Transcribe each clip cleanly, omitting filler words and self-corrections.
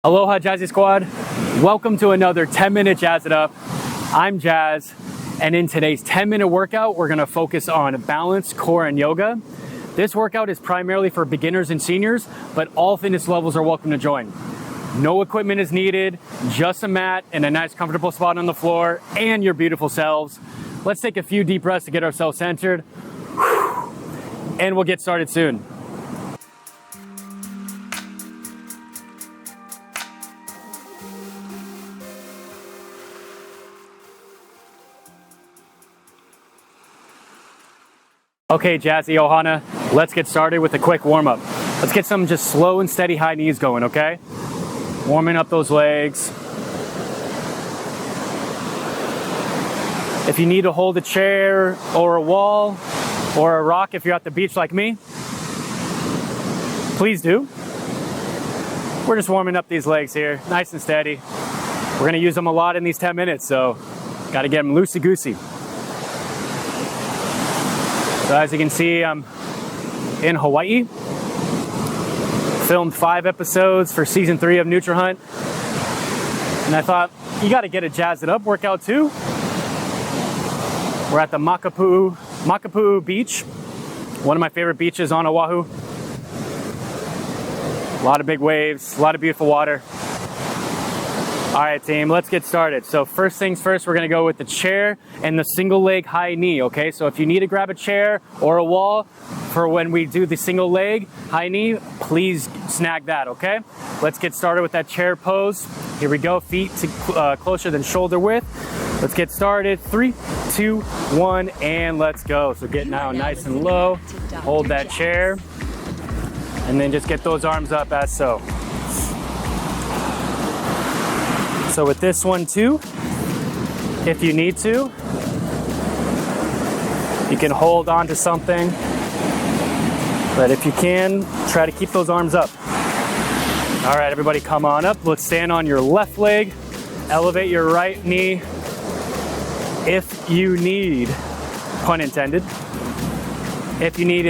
Aloha Jazzy Squad. Welcome to another 10-minute Jazz It Up. I'm Jazz, and in today's 10-minute workout, we're gonna focus on balance, core, and yoga. This workout is primarily for beginners and seniors, but all fitness levels are welcome to join. No equipment is needed, just a mat and a nice comfortable spot on the floor and your beautiful selves. Let's take a few deep breaths to get ourselves centered, and we'll get started soon. Okay, Jazzy Ohana, let's get started with a quick warm-up. Let's get some just slow and steady high knees going, okay? Warming up those legs. If you need to hold a chair or a wall or a rock if you're at the beach like me, please do. We're just warming up these legs here, nice and steady. We're gonna use them a lot in these 10 minutes, so gotta get them loosey-goosey. So as you can see, I'm in Hawaii. Filmed 5 episodes for season 3 of Nutri Hunt. And I thought, you gotta get a Jazz It Up workout too. We're at the Makapu'u Beach, one of my favorite beaches on Oahu. A lot of big waves, a lot of beautiful water. All right, team, let's get started. So first things first, we're gonna go with the chair and the single leg high knee, okay? So if you need to grab a chair or a wall for when we do the single leg high knee, please snag that, okay? Let's get started with that chair pose. Here we go, feet to, closer than shoulder width. Let's get started. 3, 2, 1, and let's go. So get now nice and low, hold that chair, and then just get those arms up as so. So with this one too, if you need to, you can hold on to something, but if you can, try to keep those arms up. All right, everybody come on up. Let's stand on your left leg, elevate your right knee. If you need, pun intended, if you need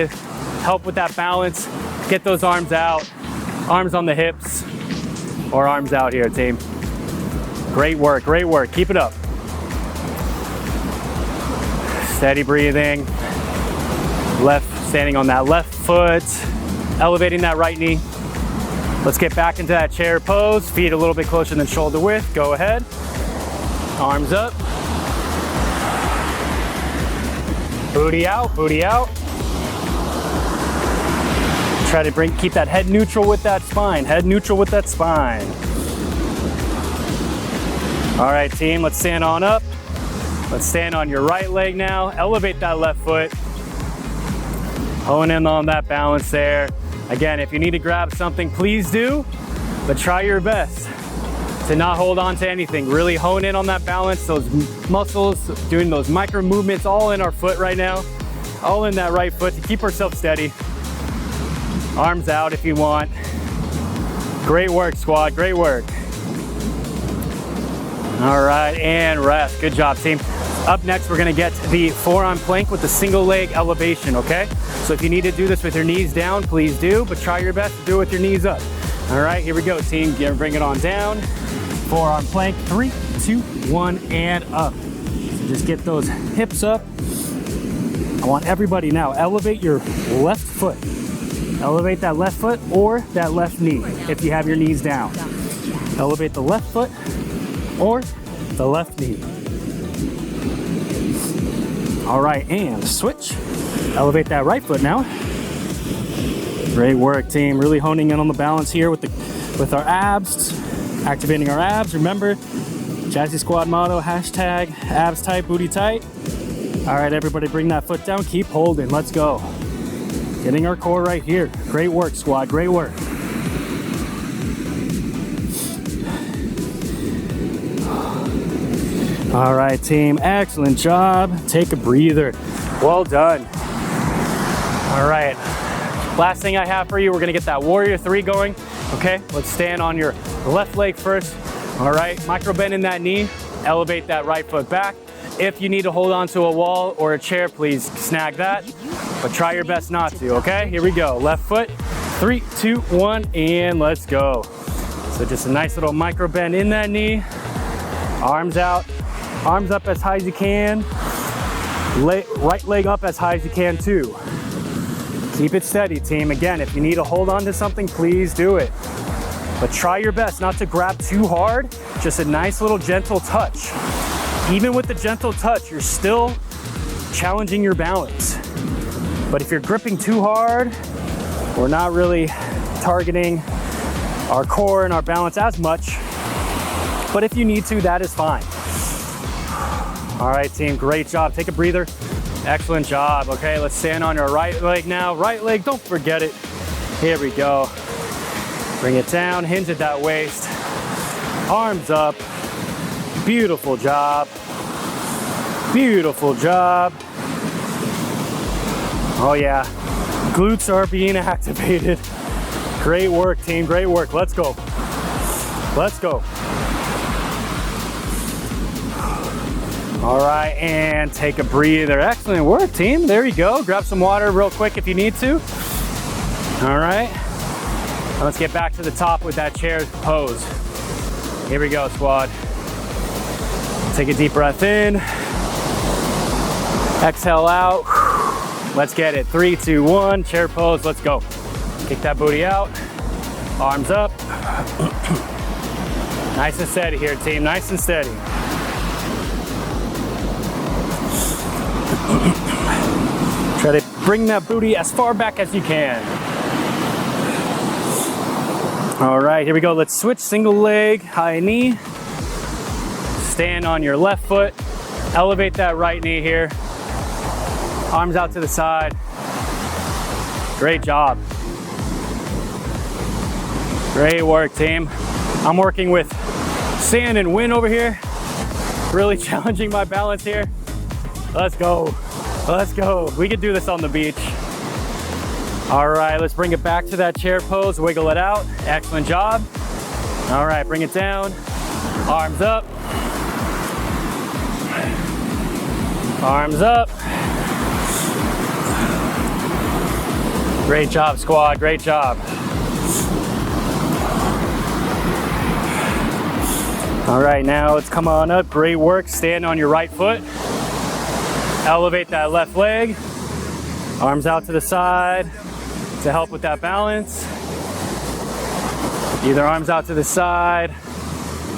help with that balance, get those arms out, arms on the hips, or arms out here, team. Great work, keep it up. Steady breathing. Standing on that left foot, elevating that right knee. Let's get back into that chair pose, feet a little bit closer than shoulder width. Go ahead, arms up. Booty out, booty out. Try to keep that head neutral with that spine, head neutral with that spine. All right, team, let's stand on up. Let's stand on your right leg now. Elevate that left foot. Hone in on that balance there. Again, if you need to grab something, please do, but try your best to not hold on to anything. Really hone in on that balance, those muscles, doing those micro movements all in our foot right now, all in that right foot to keep ourselves steady. Arms out if you want. Great work, squad, great work. All right, and rest. Good job, team. Up next, we're gonna get the forearm plank with the single leg elevation, okay? So if you need to do this with your knees down, please do, but try your best to do it with your knees up. All right, here we go, team. Bring it on down. Forearm plank, 3, 2, 1, and up. So just get those hips up. I want everybody now, elevate your left foot. Elevate that left foot or that left knee if you have your knees down. Elevate the left foot or the left knee. All right, and switch. Elevate that right foot now. Great work, team. Really honing in on the balance here with our abs, activating our abs. Remember, Jazzy Squad motto, hashtag abs tight, booty tight. All right, everybody bring that foot down. Keep holding, let's go. Getting our core right here. Great work, squad, great work. All right, team, excellent job. Take a breather. Well done. All right, last thing I have for you, we're gonna get that Warrior 3 going. Okay, let's stand on your left leg first. All right, micro bend in that knee, elevate that right foot back. If you need to hold on to a wall or a chair, please snag that, but try your best not to, okay? Here we go, left foot, 3, 2, 1, and let's go. So just a nice little micro bend in that knee. Arms out, arms up as high as you can. Right leg up as high as you can too. Keep it steady, team. Again, if you need to hold on to something, please do it. But try your best not to grab too hard, just a nice little gentle touch. Even with the gentle touch, you're still challenging your balance. But if you're gripping too hard, we're not really targeting our core and our balance as much. But if you need to, that is fine. All right, team, great job. Take a breather. Excellent job. Okay, let's stand on your right leg now. Right leg, don't forget it. Here we go. Bring it down, hinge at that waist. Arms up. Beautiful job. Beautiful job. Oh yeah, glutes are being activated. Great work, team, great work. Let's go. Let's go. All right, and take a breather. Excellent work, team. There you go. Grab some water real quick if you need to. All right. Now let's get back to the top with that chair pose. Here we go, squad. Take a deep breath in. Exhale out. Let's get it. 3, 2, 1. Chair pose. Let's go. Kick that booty out. Arms up. Nice and steady here, team. Nice and steady. Try to bring that booty as far back as you can. All right, here we go. Let's switch single leg, high knee. Stand on your left foot. Elevate that right knee here. Arms out to the side. Great job. Great work, team. I'm working with sand and wind over here. Really challenging my balance here. Let's go. Let's go. We can do this on the beach. All right, let's bring it back to that chair pose. Wiggle it out. Excellent job. All right, bring it down. Arms up. Arms up. Great job, squad. Great job. All right, now let's come on up. Great work. Stand on your right foot. Elevate that left leg. Arms out to the side to help with that balance. Either arms out to the side,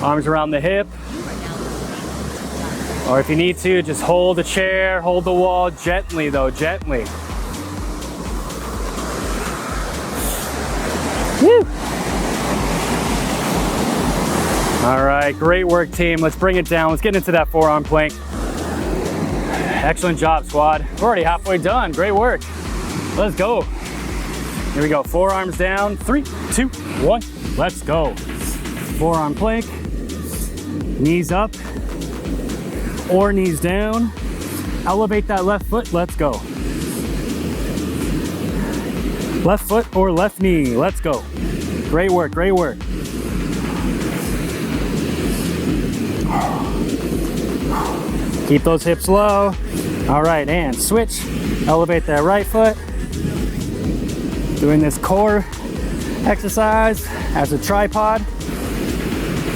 arms around the hip. Or if you need to, just hold the chair, hold the wall gently though, gently. Woo! All right, great work, team. Let's bring it down. Let's get into that forearm plank. Excellent job, squad. We're already halfway done. Great work. Let's go. Here we go. Forearms down. 3, 2, 1. Let's go. Forearm plank. Knees up or knees down. Elevate that left foot. Let's go. Left foot or left knee. Let's go. Great work. Great work. Keep those hips low. All right, and switch. Elevate that right foot. Doing this core exercise as a tripod.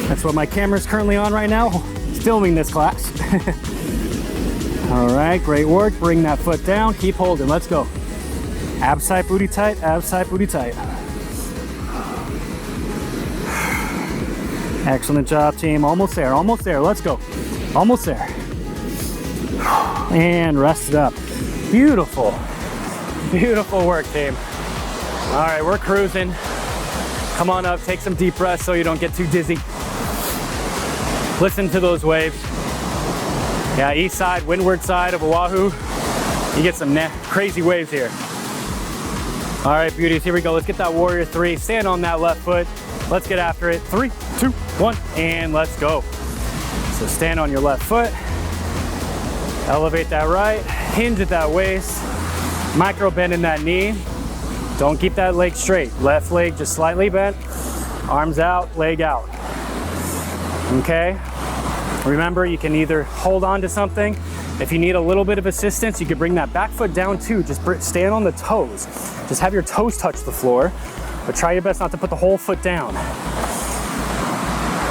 That's what my camera's currently on right now. It's filming this class. All right, great work. Bring that foot down. Keep holding. Let's go. Abs tight, booty tight. Abs tight, booty tight. Excellent job, team. Almost there. Almost there. Let's go. Almost there. And rest it up. Beautiful. Beautiful work, team. All right, we're cruising. Come on up, take some deep breaths so you don't get too dizzy. Listen to those waves. Yeah, east side, windward side of Oahu. You get some crazy waves here. All right, beauties, here we go. Let's get that warrior 3. Stand on that left foot. Let's get after it. 3, 2, 1, and let's go. So stand on your left foot. Elevate that right, hinge at that waist, micro bend in that knee. Don't keep that leg straight. Left leg just slightly bent, arms out, leg out. Okay? Remember, you can either hold on to something. If you need a little bit of assistance, you can bring that back foot down too. Just stand on the toes. Just have your toes touch the floor, but try your best not to put the whole foot down.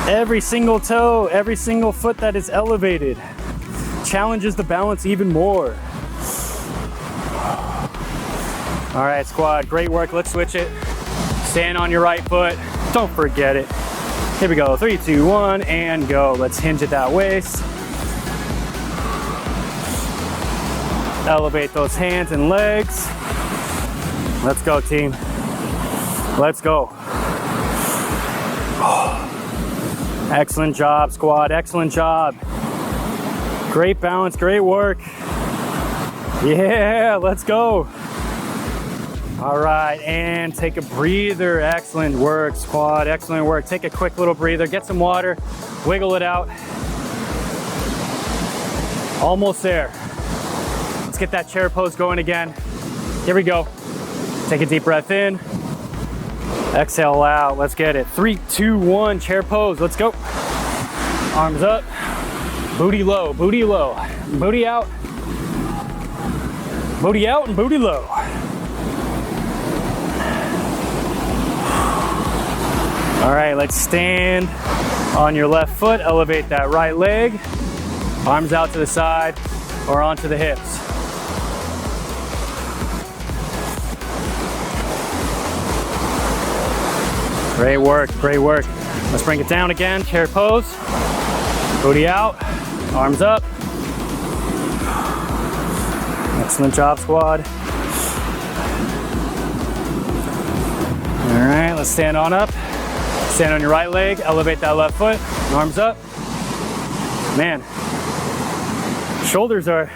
Every single toe, every single foot that is elevated challenges the balance even more. All right, squad, great work. Let's switch it. Stand on your right foot. Don't forget it. Here we go. 3, 2, 1, and go. Let's hinge at that waist. Elevate those hands and legs. Let's go, team. Let's go. Oh. Excellent job, squad. Excellent job. Great balance, great work. Yeah, let's go. All right, and take a breather. Excellent work, squad. Excellent work. Take a quick little breather. Get some water. Wiggle it out. Almost there. Let's get that chair pose going again. Here we go. Take a deep breath in. Exhale out. Let's get it. 3, 2, 1. Chair pose. Let's go. Arms up. Booty low. Booty low. Booty out. Booty out and booty low. All right, let's stand on your left foot. Elevate that right leg. Arms out to the side or onto the hips. Great work, great work. Let's bring it down again, chair pose. Booty out, arms up. Excellent job, squad. All right, let's stand on up. Stand on your right leg, elevate that left foot, arms up. Man, shoulders are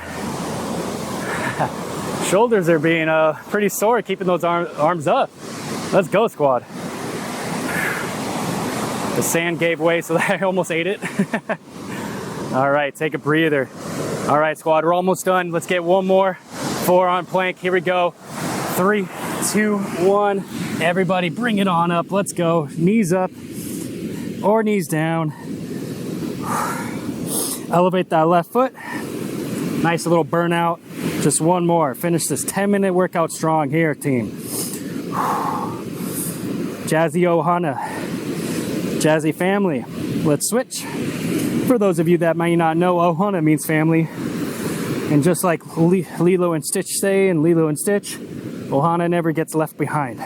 being pretty sore keeping those arms up. Let's go, squad. The sand gave way, so I almost ate it. All right, take a breather. All right, squad, we're almost done. Let's get one more forearm plank. Here we go. 3, 2, 1. Everybody bring it on up. Let's go. Knees up or knees down. Elevate that left foot. Nice little burnout. Just one more. Finish this 10-minute workout strong here, team. Jazzy Ohana. Jazzy family. Let's switch. For those of you that may not know, Ohana means family. And just like Lilo and Stitch say in Lilo and Stitch, Ohana never gets left behind.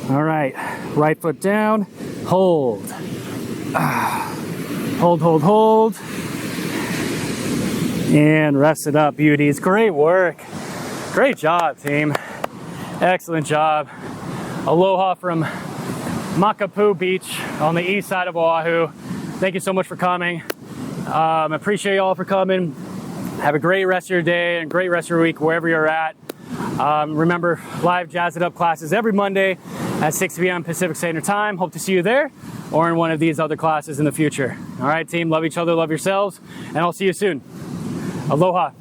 All right, right foot down, hold. Hold, hold, hold. And rest it up, beauties. Great work. Great job, team. Excellent job. Aloha from Makapu Beach on the east side of Oahu. Thank you so much for coming. Appreciate you all for coming. Have a great rest of your day and great rest of your week wherever you're at. Remember, live Jazz It Up classes every Monday at 6 p.m. Pacific Standard Time. Hope to see you there or in one of these other classes in the future. All right, team, love each other, love yourselves, and I'll see you soon. Aloha.